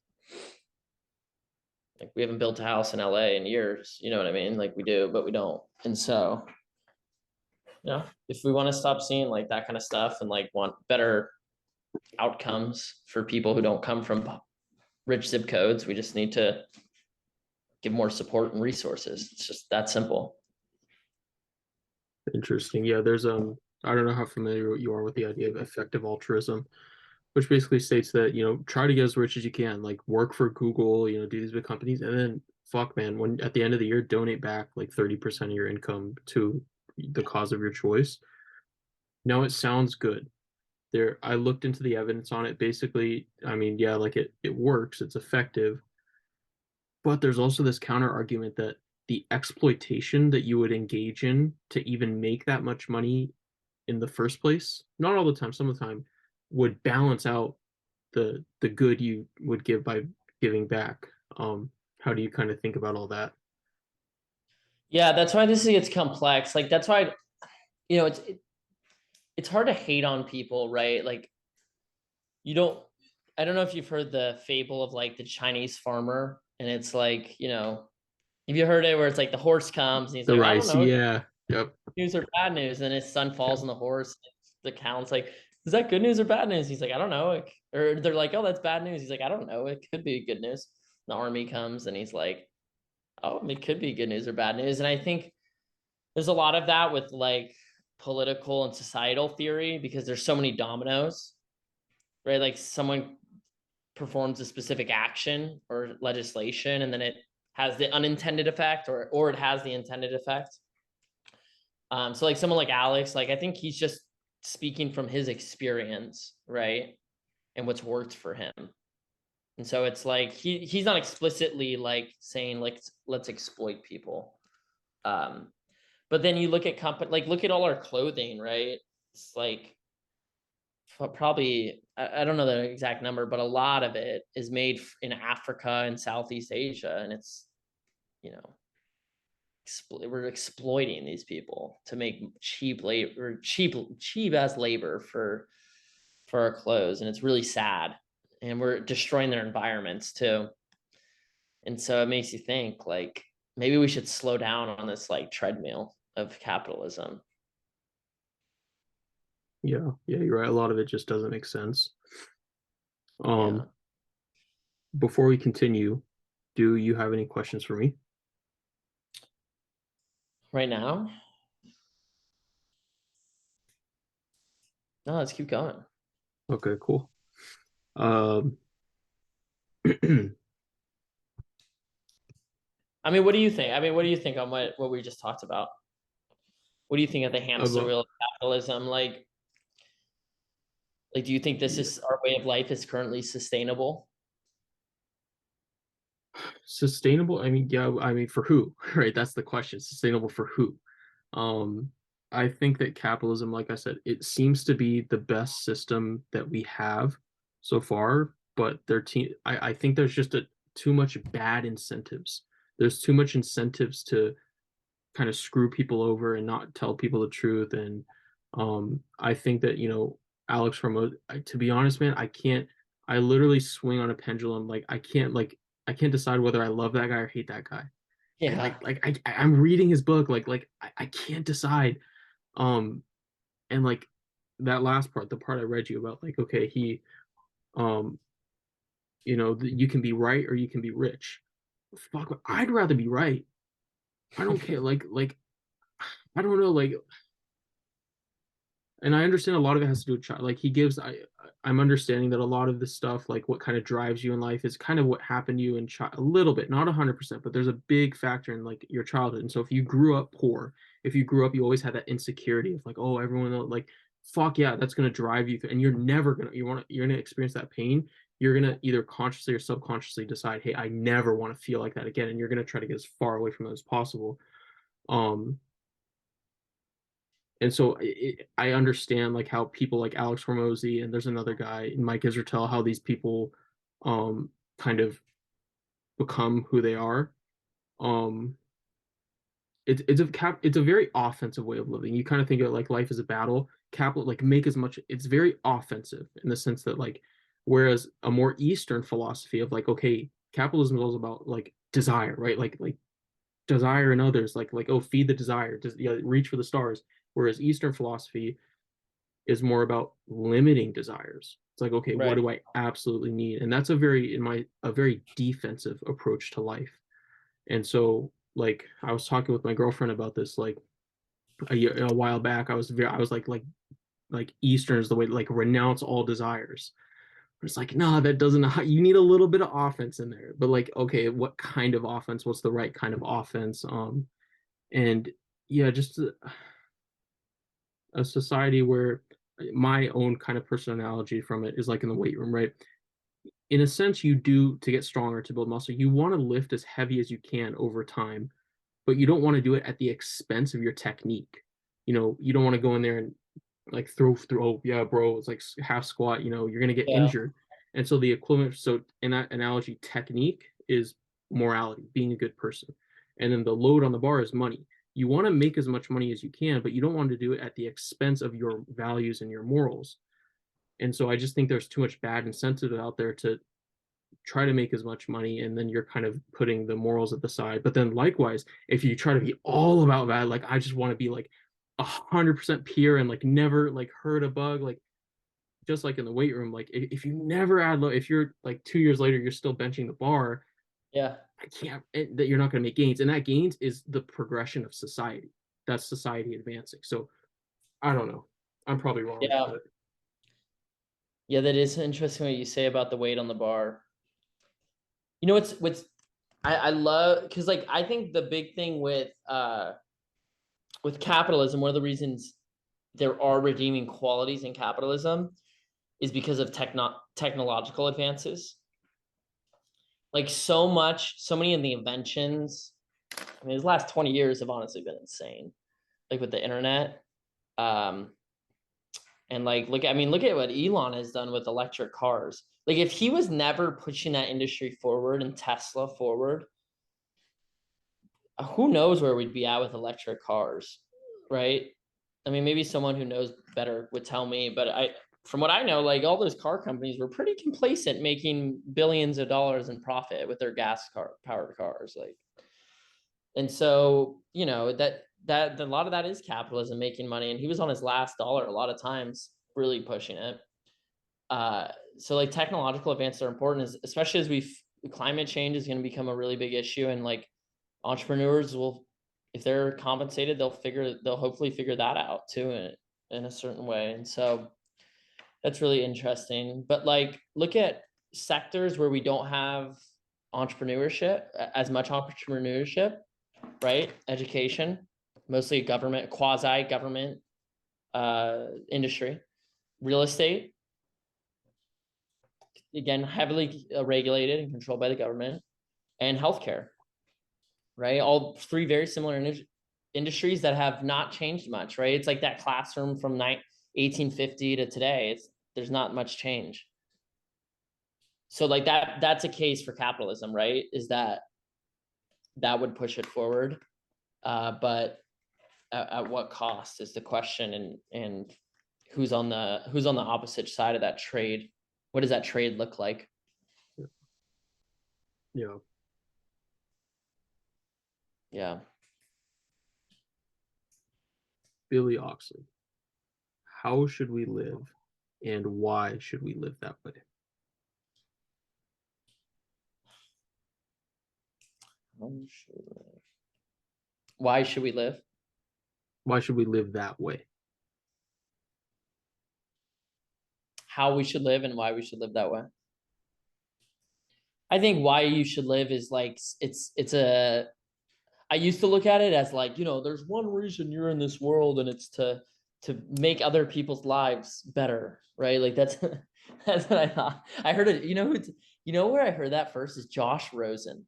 Like we haven't built a house in LA in years, you know what I mean? Like we do, but we don't. And so If we want to stop seeing like that kind of stuff and like want better outcomes for people who don't come from rich zip codes, we just need to give more support and resources. It's just that simple. Interesting. Yeah, there's I don't know how familiar you are with the idea of effective altruism, which basically states that, try to get as rich as you can, like work for Google, do these big companies, and then fuck man, when at the end of the year, donate back like 30% of your income to the cause of your choice. Now it sounds good. I looked into the evidence on it. Basically, I mean, yeah, like it works, it's effective, but there's also this counter argument that the exploitation that you would engage in to even make that much money in the first place, not all the time, some of the time, would balance out the good you would give by giving back. How do you kind of think about all that? Yeah, that's why this gets complex. Like that's why, it's hard to hate on people, right? Like you don't. I don't know if you've heard the fable of like the Chinese farmer, and it's like, have you heard it where it's like the horse comes and he's The like, I don't rice, know, yeah, yep, news or bad news, and his son yeah, falls on the horse. The count's like, is that good news or bad news? He's like, I don't know. Or they're like, oh, that's bad news. He's like, I don't know. It could be good news. The army comes and he's like, oh, it could be good news or bad news. And I think there's a lot of that with like political and societal theory because there's so many dominoes, right? Like someone performs a specific action or legislation, and then it has the unintended effect, or it has the intended effect. So like someone like Alex, like I think he's just speaking from his experience, right? And what's worked for him. And so it's like he's not explicitly like saying like let's exploit people. But then you look at like look at all our clothing, right? It's like probably I don't know the exact number, but a lot of it is made in Africa and Southeast Asia, and it's you know we're exploiting these people to make cheap labor, cheap as labor for our clothes, and it's really sad. And we're destroying their environments too. And so it makes you think like maybe we should slow down on this like treadmill of capitalism. yeah, yeah. You're right. A lot of it just doesn't make sense. Yeah. Um, before we continue, do you have any questions for me? Right now, no, let's keep going. Okay, cool. Um, I mean, what do you think? I mean, what do you think on what we just talked about? What do you think of the hamster about wheel of capitalism? Like, do you think this yeah, is our way of life is currently sustainable? sustainable. I mean, yeah, I mean, for who, right? That's the question. Sustainable for who? Um, I think that capitalism, like I said, it seems to be the best system that we have so far, but I think there's just too much bad incentives. There's too much incentives to kind of screw people over and not tell people the truth. And I think that, Alex from to be honest, man, I literally swing on a pendulum. Like I can't decide whether I love that guy or hate that guy. Right? Yeah. I'm reading his book. I can't decide. Um, and like that last part, the part I read you about, like, okay, um, you can be right or you can be rich. Fuck, I'd rather be right. I don't care. I don't know. And I understand a lot of it has to do with child. Like he gives, I'm understanding that a lot of the stuff, like what kind of drives you in life, is kind of what happened to you in child, a little bit, not 100%, but there's a big factor in like your childhood. And so if you grew up poor, if you grew up, you always had that insecurity of like, oh, everyone like, fuck yeah, that's gonna drive you through, and you're never gonna, you're gonna experience that pain. You're gonna either consciously or subconsciously decide, hey, I never want to feel like that again, and you're gonna try to get as far away from that as possible. Um, and so I understand like how people like Alex Hormozy and there's another guy, Mike Israetel, how these people kind of become who they are. Um, it's a very offensive way of living. You kind of think of it like life is a battle. Capital like make as much. It's very offensive in the sense that like, whereas a more Eastern philosophy of like, okay, capitalism is all about like desire, right? Like desire in others, like oh, feed the desire, just reach for the stars. whereas Eastern philosophy is more about limiting desires. It's like, okay, what Right. do I absolutely need? And that's a very defensive approach to life. And so, like, I was talking with my girlfriend about this, like a while back. I was like Eastern is the way, like, renounce all desires. It's like, no, that doesn't. You need a little bit of offense in there, but like, okay, what kind of offense? What's the right kind of offense? And yeah, just a society where my own kind of personal analogy from it is like in the weight room, right? In a sense, you do to get stronger, to build muscle, you want to lift as heavy as you can over time, but you don't want to do it at the expense of your technique. You don't want to go in there and like throw, yeah, bro, it's like half squat, you're gonna get Yeah. injured. And so the equivalent, so in that analogy, technique is morality, being a good person. And then the load on the bar is money. You want to make as much money as you can, but you don't want to do it at the expense of your values and your morals. And so I just think there's too much bad incentive out there to try to make as much money, and then you're kind of putting the morals at the side. But then likewise, if you try to be all about that, like I just want to be like 100% pure and like never like hurt a bug, like just like in the weight room, like if you never add low, if you're like 2 years later you're still benching the bar, Yeah. I can't that you're not going to make gains, and that gains is the progression of society. That's society advancing. So I don't know. I'm probably wrong, Yeah. but Yeah, that is interesting what you say about the weight on the bar. What's I love, because like I think the big thing with capitalism, one of the reasons there are redeeming qualities in capitalism is because of technological advances. Like so many of the inventions, I mean, these last 20 years have honestly been insane. Like with the internet. Um, and like look at what Elon has done with electric cars. Like if he was never pushing that industry forward and Tesla forward, who knows where we'd be at with electric cars, right? I mean, maybe someone who knows better would tell me, but from what I know, like all those car companies were pretty complacent making billions of dollars in profit with their powered cars. Like, and so, that a lot of that is capitalism, making money. And he was on his last dollar a lot of times, really pushing it. So like technological advances are important, especially as climate change is going to become a really big issue. And like entrepreneurs will, if they're compensated, they'll hopefully figure that out too in a certain way. And so that's really interesting. But like, look at sectors where we don't have entrepreneurship, as much entrepreneurship, right? Education, mostly government, quasi government industry, real estate, again, heavily regulated and controlled by the government, and healthcare, right? All three very similar industries that have not changed much, right? It's like that classroom from 1850 to today. There's not much change. So like that's a case for capitalism, right? Is that would push it forward. But at what cost is the question, and who's on the opposite side of that trade? What does that trade look like? yeah. Yeah. Billy Oxley, how should we live and why should we live that way? Why should we live? Why should we live that way? How we should live and why we should live that way. I think why you should live is like I used to look at it as like, there's one reason you're in this world, and it's to make other people's lives better, right? Like that's that's what I thought. I heard it, where I heard that first is Josh Rosen,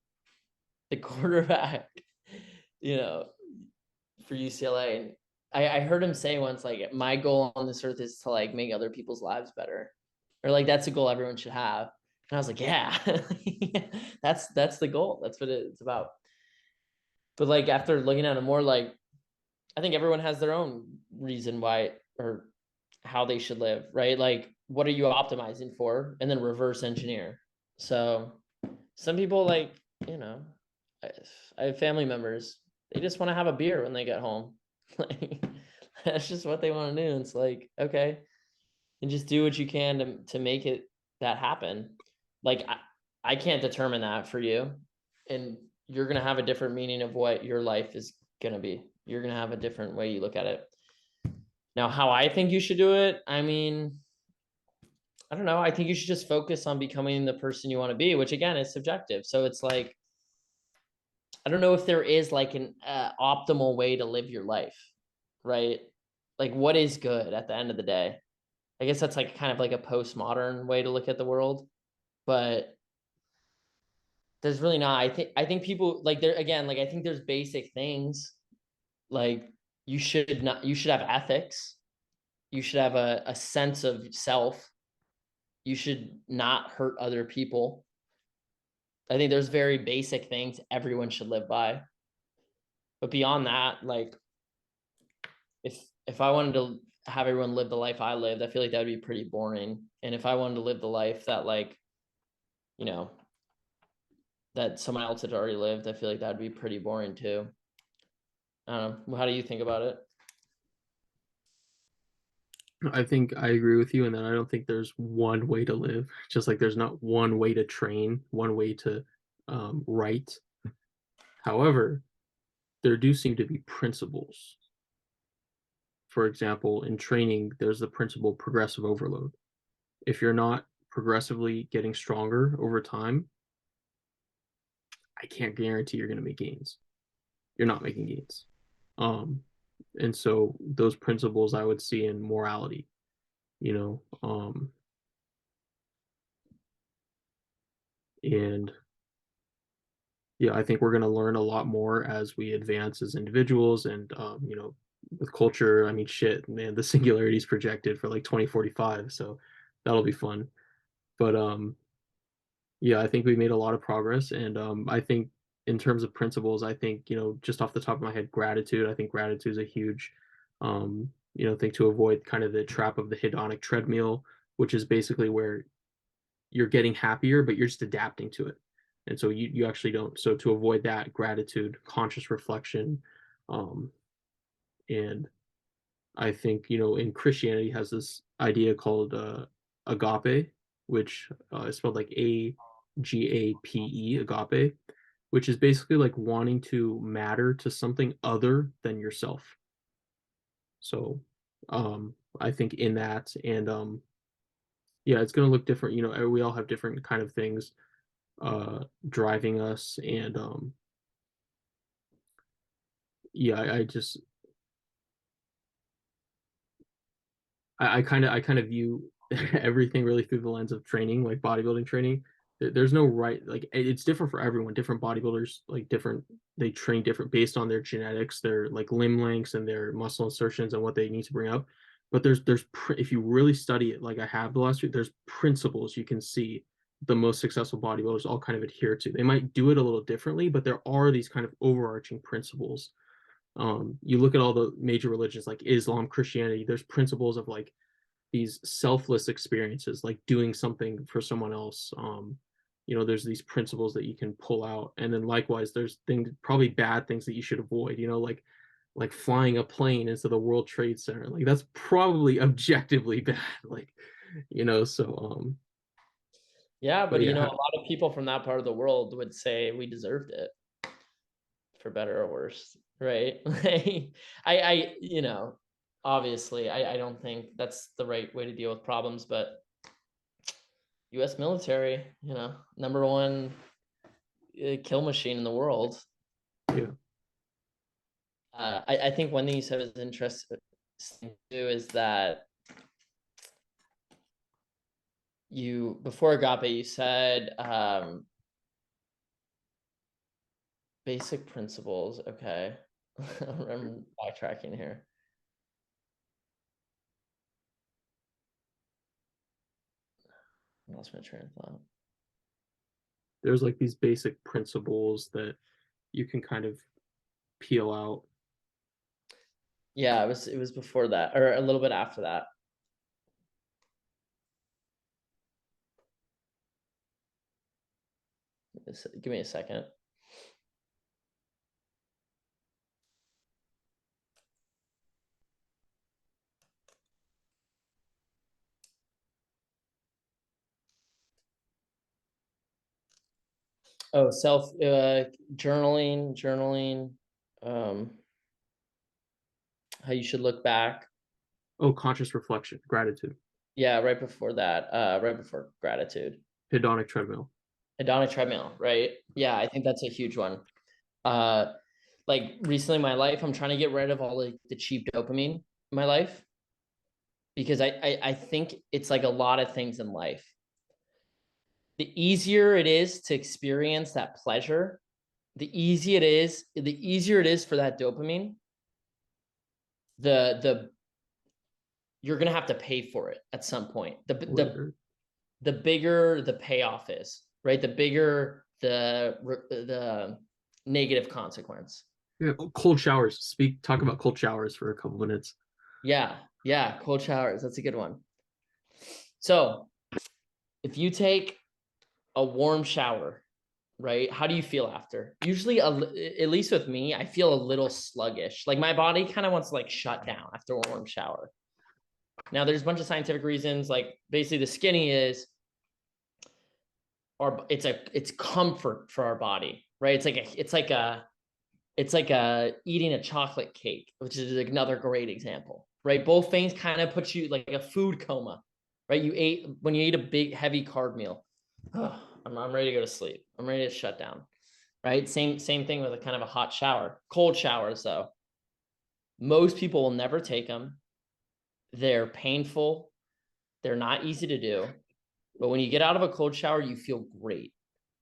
the quarterback, you know, for UCLA. And I heard him say once, like, my goal on this earth is to like make other people's lives better. Or like that's a goal everyone should have. And I was like, yeah, that's the goal. That's what it's about. But like after looking at it more, like I think everyone has their own reason why or how they should live, right? Like what are you optimizing for? And then reverse engineer. So some people like, I have family members, they just want to have a beer when they get home. like That's just what they want to do. It's like, okay, and just do what you can to make it that happen. Like I can't determine that for you. And you're gonna have a different meaning of what your life is gonna be. You're gonna have a different way you look at it. Now, how I think you should do it, I mean, I don't know. I think you should just focus on becoming the person you want to be, which again is subjective. So it's like, I don't know if there is like an optimal way to live your life, right? Like, what is good at the end of the day? I guess that's like kind of like a postmodern way to look at the world, but there's really not. I think people like there again, like I think there's basic things like you should have ethics. You should have a sense of self. You should not hurt other people. I think there's very basic things everyone should live by. But beyond that, like if I wanted to have everyone live the life I lived, I feel like that would be pretty boring. And if I wanted to live the life that like, you know, that someone else had already lived, I feel like that'd be pretty boring too. I don't know. How do you think about it? I think I agree with you in that I don't think there's one way to live, just like there's not one way to train, one way to write. However, there do seem to be principles. For example, in training, there's the principle progressive overload. If you're not progressively getting stronger over time, I can't guarantee you're going to make gains. You're not making gains. Um, and so those principles I would see in morality, you know, and yeah, I think we're going to learn a lot more as we advance as individuals and, with culture. I mean, shit, man, the singularity is projected for like 2045. So that'll be fun. But yeah, I think we made a lot of progress. And I think in terms of principles, I think, just off the top of my head, gratitude. I think gratitude is a huge, thing to avoid kind of the trap of the hedonic treadmill, which is basically where you're getting happier, but you're just adapting to it. And so you actually don't. So to avoid that, gratitude, conscious reflection, um, and I think in Christianity has this idea called agape, which is spelled like AGAPE, agape, which is basically like wanting to matter to something other than yourself. So I think in that, and yeah, it's going to look different. We all have different kind of things driving us, and yeah, I just I kind of view everything really through the lens of training, like bodybuilding training. There's no right, like it's different for everyone. Different bodybuilders, like different, they train different based on their genetics, their like limb lengths and their muscle insertions and what they need to bring up. But if you really study it, like I have the last week, there's principles you can see the most successful bodybuilders all kind of adhere to. They might do it a little differently, but there are these kind of overarching principles. You look at all the major religions like Islam, Christianity, there's principles of like these selfless experiences, like doing something for someone else. There's these principles that you can pull out, and then likewise there's things, probably bad things that you should avoid, like flying a plane into the World Trade Center. Like that's probably objectively bad. Like, so Yeah, but but yeah, a lot of people from that part of the world would say we deserved it, for better or worse, right? Obviously, I don't think that's the right way to deal with problems, but U.S. military, number one kill machine in the world. yeah. I think one thing you said is interesting too is that you before agape you said basic principles. Okay, I'm backtracking here. I lost my train of thought. There's like these basic principles that you can kind of peel out. Yeah, it was before that or a little bit after that. Give me a second. Oh, journaling, um, how you should look back. Oh, conscious reflection, gratitude, Yeah, right before that, right before gratitude. hedonic treadmill. Hedonic treadmill, right? Yeah, I think that's a huge one. Uh, like recently in my life, I'm trying to get rid of all the cheap dopamine in my life because I think it's like a lot of things in life. The easier it is to experience that pleasure, the easier it is for that dopamine, the you're gonna have to pay for it at some point. The bigger the payoff is, right? The bigger the negative consequence. Yeah, cold showers. Talk about cold showers for a couple minutes. Yeah, cold showers. That's a good one. So if you take a warm shower, right? How do you feel after? Usually, at least with me, I feel a little sluggish. Like my body kind of wants to like shut down after a warm shower. Now, there's a bunch of scientific reasons. Like basically, the skinny is, or it's comfort for our body, right? It's like a eating a chocolate cake, which is another great example, right? Both things kind of put you like a food coma, right? When you eat a big heavy carb meal. I'm ready to go to sleep. I'm ready to shut down, right? Same thing with a kind of a hot shower. Cold showers though, most people will never take them. They're painful. They're not easy to do. But when you get out of a cold shower, you feel great.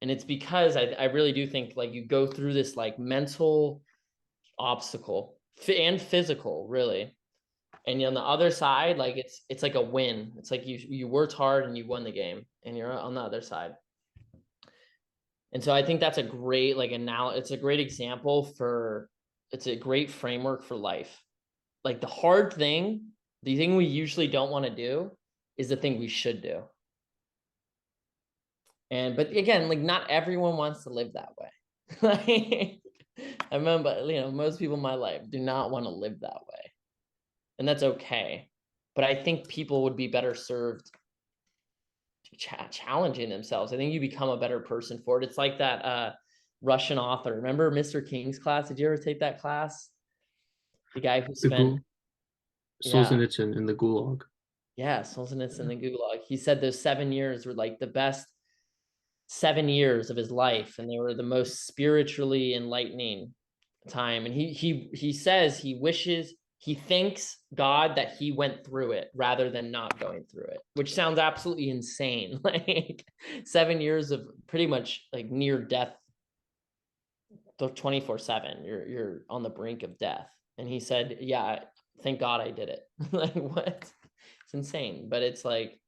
And it's because I really do think like you go through this like mental obstacle and physical, really. And on the other side, like it's like a win. It's like you worked hard and you won the game, and you're on the other side. And so I think that's a great like it's a great example for it's a great framework for life. Like the thing we usually don't want to do is the thing we should do. But again, like not everyone wants to live that way. Like I remember, most people in my life do not want to live that way. And that's okay. But I think people would be better served challenging themselves. I think you become a better person for it. It's like that Russian author. Remember Mr. King's class? Did you ever take that class? The guy who The spent, yeah, Solzhenitsyn in the Gulag. yeah, Solzhenitsyn and the Gulag. He said those 7 years were like the best 7 years of his life, and they were the most spiritually enlightening time. And he says he thanks God that he went through it rather than not going through it, which sounds absolutely insane. Like 7 years of pretty much like near death, 24/7. You're on the brink of death. And he said, "Yeah, thank God I did it." Like what? It's insane, but it's like,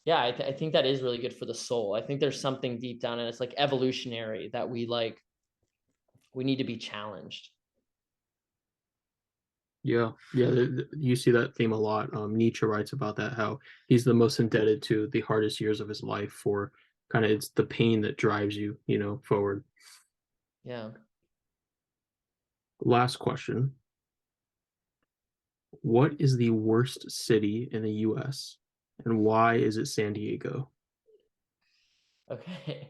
yeah, I think that is really good for the soul. I think there's something deep down, and it's like evolutionary that we need to be challenged. Yeah, yeah, you see that theme a lot. Nietzsche writes about that, how he's the most indebted to the hardest years of his life for kind of it's the pain that drives you, forward. Yeah. Last question. What is the worst city in the US and why is it San Diego? Okay.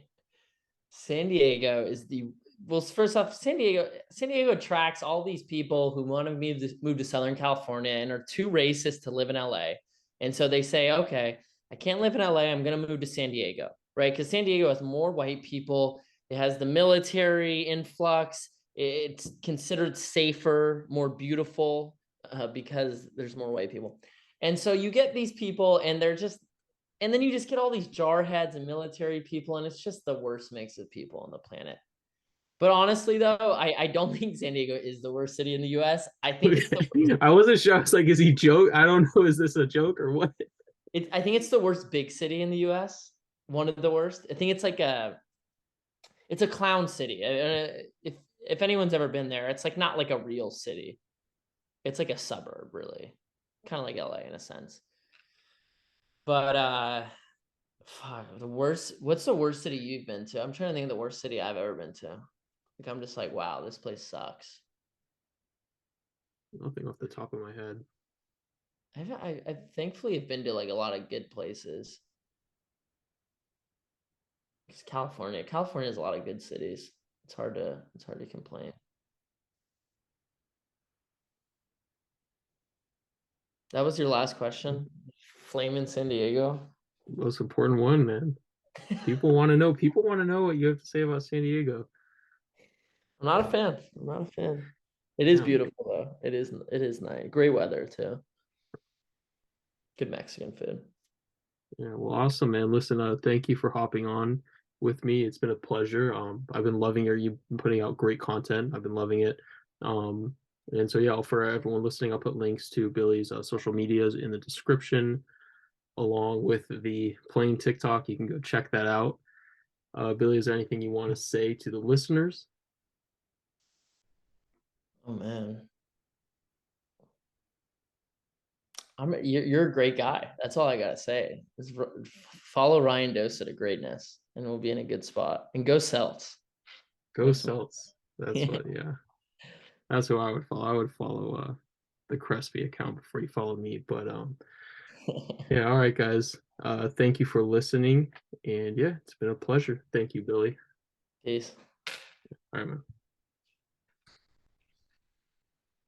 San Diego is the well. First off, San Diego attracts all these people who want to move to Southern California and are too racist to live in LA. And so they say, okay, I can't live in LA. I'm going to move to San Diego, right? Because San Diego has more white people. It has the military influx. It's considered safer, more beautiful because there's more white people. And so you get these people, and then you just get all these jarheads and military people, and it's just the worst mix of people on the planet. But honestly, though, I don't think San Diego is the worst city in the US. I think it's the I wasn't sure. I was like, is he joke? I don't know. Is this a joke or what? I think it's the worst big city in the US. One of the worst. I think it's a clown city. If anyone's ever been there, it's like not like a real city. It's like a suburb, really, kind of like LA in a sense. But fuck, the worst. What's the worst city you've been to? I'm trying to think of the worst city I've ever been to. Like I'm just like, wow, this place sucks. Nothing off the top of my head. I thankfully have been to like a lot of good places. Because California has a lot of good cities. It's hard to complain. That was your last question? Flame in San Diego? Most important one, man. People want to know. People want to know what you have to say about San Diego. I'm not a fan. I'm not a fan. It is Yeah. beautiful though. It is nice. Great weather too. Good Mexican food. Yeah, well, awesome, man. Listen, thank you for hopping on with me. It's been a pleasure. I've been loving it. You've been putting out great content. I've been loving it. And so yeah, for everyone listening, I'll put links to Billy's social medias in the description, along with the plain TikTok. You can go check that out. Billy, is there anything you want to say to the listeners? Oh man. You're a great guy. That's all I gotta say. Just follow Ryan Dosa to greatness, and we'll be in a good spot. And go Celts. Go Celts. That's Yeah. what, yeah. That's who I would follow. I would follow the Crespi account before you follow me. But yeah, all right, guys. Thank you for listening. And yeah, it's been a pleasure. Thank you, Billy. Peace. All right, man.